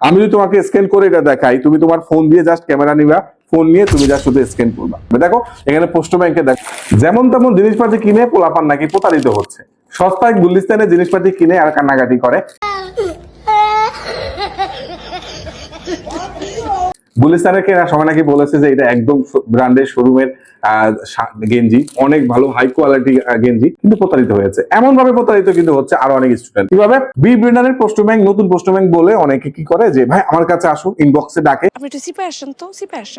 আমি যদি তোমাকে স্ক্যান করে এটা দেখাই, তুমি তোমার ফোন দিয়ে জাস্ট ক্যামেরা নিবা, ফোন নিয়ে তুমি জাস্ট শুধু স্ক্যান করবা। দেখো এখানে পোস্ট ব্যাংকে দেখো যেমন তেমন জিনিসপাতি কিনে পোলাপান নাকি প্রতারিত হচ্ছে। সস্তায় গুলিস্তানে জিনিসপাতি কিনে আর কান্নাকাটি করে। গুলিস্তানের কেনার সময় নাকি বলেছে যে এটা একদম ব্র্যান্ডের শোরুমের গেঞ্জি, অনেক ভালো হাই কোয়ালিটি গেঞ্জি, কিন্তু প্রতারিত হয়েছে। এমন ভাবে প্রতারিত কিন্তু হচ্ছে আরো অনেক স্টুডেন্ট। কিভাবে? বি ব্র্যান্ডের পোস্ট ব্যাংক, নতুন পোস্ট ব্যাংক বলে অনেকে কি করে যে ভাই আমার কাছে আসো, ইনবক্সে ডাকে,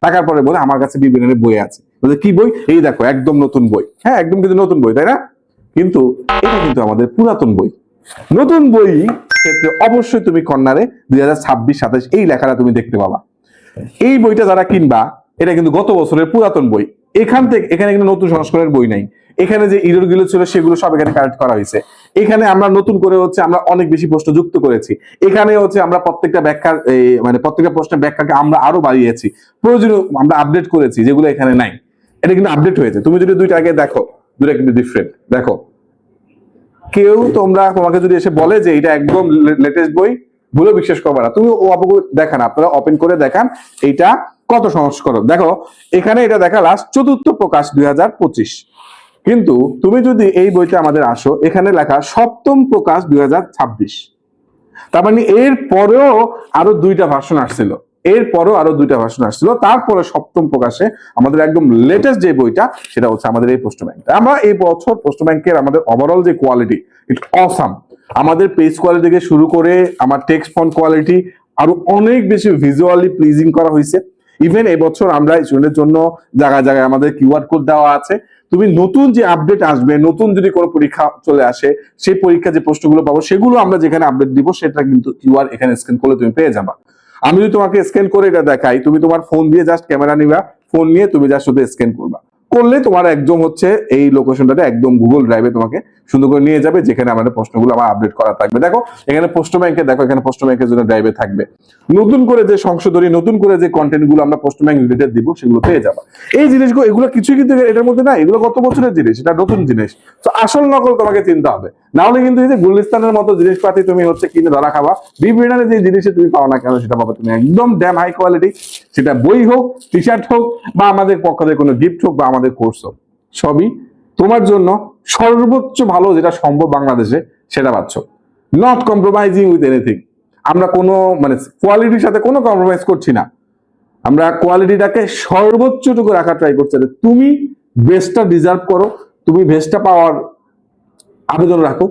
টাকার পরে বলে আমার কাছে বি ব্র্যান্ডের বই আছে। বলে কি বই? এই দেখো একদম নতুন বই। হ্যাঁ একদম কিন্তু নতুন বই, তাই না? কিন্তু এটা কিন্তু আমাদের পুরাতন বই। নতুন বই ক্ষেত্রে অবশ্যই তুমি কর্নারে 2026-27 এই লেখাটা তুমি দেখতে পাবা। এই বইটা যারা কিনবা, এটা কিন্তু গত বছরের পুরাতন বই। এখানে কিন্তু নতুন সংস্করণের বই নাই। এখানে যে ইরর গুলো ছিল সেগুলো সব এখানে কারেক্ট করা হয়েছে। এখানে আমরা নতুন করে আমরা অনেক বেশি প্রশ্ন যুক্ত করেছি। এখানে আমরা প্রত্যেকটা ব্যাখ্যার মানে প্রত্যেকটা প্রশ্নের ব্যাখ্যাকে আমরা আরো বাড়িয়েছি, প্রয়োজনীয় আমরা আপডেট করেছি যেগুলো এখানে নাই। এটা কিন্তু আপডেট হয়েছে। তুমি যদি দুইটা আগে দেখো, দুইটা কিন্তু ডিফারেন্ট। দেখো তোমাকে যদি এসে বলে যে এটা একদম লেটেস্ট বই, ভুলে বিশ্বাস করবে না। তুমি দেখান, আপনারা ওপেন করে দেখান এইটা কত সংস্করণ। দেখো এখানে এটা দেখা লাস্ট 4th প্রকাশ 2025, কিন্তু তুমি যদি এই বইতে আমাদের আসো, এখানে লেখা 7ম প্রকাশ 2026। তার মানে এর পরেও আরো দুইটা ভার্সন আসছিল, তারপরে 7ম প্রকাশে আমাদের একদম লেটেস্ট যে বইটা, সেটা হচ্ছে আমাদের এই পোস্ট ব্যাংক। আমরা এই বছর পোস্ট ব্যাংকের আমাদের ওভারঅল যে কোয়ালিটি, ইটস অসাম। আমাদের পেজ কোয়ালিটি থেকে শুরু করে আমার টেক্সট ফন্ট কোয়ালিটি আরো অনেক বেশি ভিজুয়ালি প্লিজিং করা হয়েছে। ইভেন এবছর আমরা স্টুডেন্টের জন্য জায়গায় জায়গায় আমাদের কিউআর কোড দেওয়া আছে। তুমি নতুন যে আপডেট আসবে, নতুন যদি কোনো পরীক্ষা চলে আসে, সেই পরীক্ষা যে প্রশ্নগুলো পাবো সেগুলো আমরা যেখানে আপডেট দিব, সেটা কিন্তু কিউআর এখানে স্ক্যান করলে তুমি পেয়ে যাবা। আমি যদি তোমাকে স্ক্যান করে এটা দেখাই, তুমি তোমার ফোন দিয়ে জাস্ট ক্যামেরা নিবা, ফোন নিয়ে তুমি জাস্ট শুধু স্ক্যান করবা। করলে তোমার একদম এই লোকেশনটাতে একদম গুগল ড্রাইভে তোমাকে সুন্দর করে নিয়ে যাবে, যেখানে আমাদের প্রশ্নগুলো আমার আপডেট করা থাকবে। দেখো এখানে পোস্ট ব্যাংকে, দেখো এখানে পোস্ট ব্যাংকের জন্য ড্রাইভে থাকবে। নতুন করে যে সংশোধনী, নতুন করে যে কন্টেন্ট গুলো আমরা পোস্ট ব্যাংক রিলেটেড দিব, সেগুলো পেয়ে যাবা। এই জিনিসগুলো, এগুলো কিছুই কিন্তু এটার মধ্যে না, এগুলো গত বছরের জিনিস, এটা নতুন জিনিস। তো আসল নকল তোমাকে চিনতে হবে, না হলে কিন্তু এই যে গুলিস্তানের মতো জিনিসপাতি তুমি কিনে ধরা খাবা। বিভিন্ন যে জিনিসে তুমি পাও না কেন, সেটা পাবে তুমি একদম ড্যাম হাই কোয়ালিটি। সেটা বই হোক, টি শার্ট হোক, বা আমাদের পক্ষ থেকে কোনো গিফট হোক, বা আমাদের কোর্স হোক, সবই তোমার জন্য সর্বোচ্চ ভালো যেটা সম্ভব বাংলাদেশে, সেটা পাচ্ছ। Not compromising with anything. আমরা কোনো কোয়ালিটির সাথে কোনো কম্প্রোমাইজ করছি না। আমরা কোয়ালিটিটাকে সর্বোচ্চটুকু রাখার ট্রাই করছি। তুমি বেস্টটা ডিজার্ভ করো, তুমি বেস্টটা পাওয়ার আবেদন রাখো,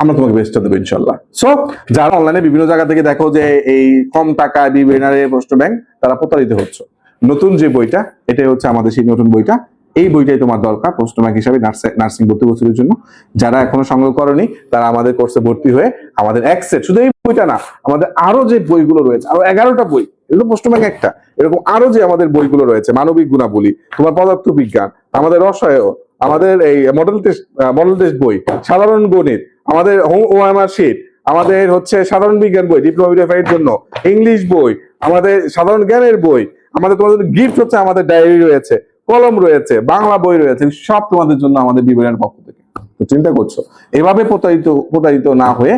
আমরা তোমাকে বেস্টটা দেবো ইনশাল্লাহ। সো যারা অনলাইনে বিভিন্ন জায়গা থেকে দেখো যে এই কম টাকায় বিবেনারের পোস্ট ব্যাংক, তারা প্রতারিত হচ্ছে। নতুন যে বইটা, এটাই হচ্ছে আমাদের সেই নতুন বইটা। এই বইটাই তোমার দরকার পোস্ট ব্যাংক হিসাবে নার্সিং ভর্তি বছরের জন্য। যারা এখনো সংগ্রহ করনি, তারা আমাদের কোর্সে ভর্তি হয়ে আমাদের এক সেট, শুধু এই বইটা না, আমাদের আরো যে বইগুলো রয়েছে, আরো 11টা বই, এগুলো পোস্ট ব্যাংক একটা, এরকম আরো যে আমাদের বইগুলো রয়েছে, মানবিক গুণাবলী, তোমার পদার্থ বিজ্ঞান, আমাদের রসায়ন, আমাদের এই মডেল টেস্ট বই, সাধারণ গণিত, আমাদের ওএমআর শীট, আমাদের সাধারণ বিজ্ঞান বই ডিপ্লোমা এর জন্য, ইংলিশ বই, আমাদের সাধারণ জ্ঞানের বই, আমাদের তোমাদের গিফট আমাদের ডায়েরি রয়েছে, কলম রয়েছে, বাংলা বই রয়েছে, সব তোমাদের জন্য আমাদের বিবরণের পক্ষ থেকে। তো চিন্তা করছো এভাবে প্রতারিত না হয়ে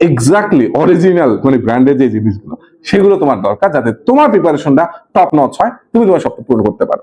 এক্স্যাক্টলি অরিজিনাল ব্র্যান্ডের যে জিনিসগুলো, সেগুলো তোমার দরকার, যাতে তোমার প্রিপারেশনটা টপ নচ হয়, তুমি তোমার স্বপ্ন পূরণ করতে পারো।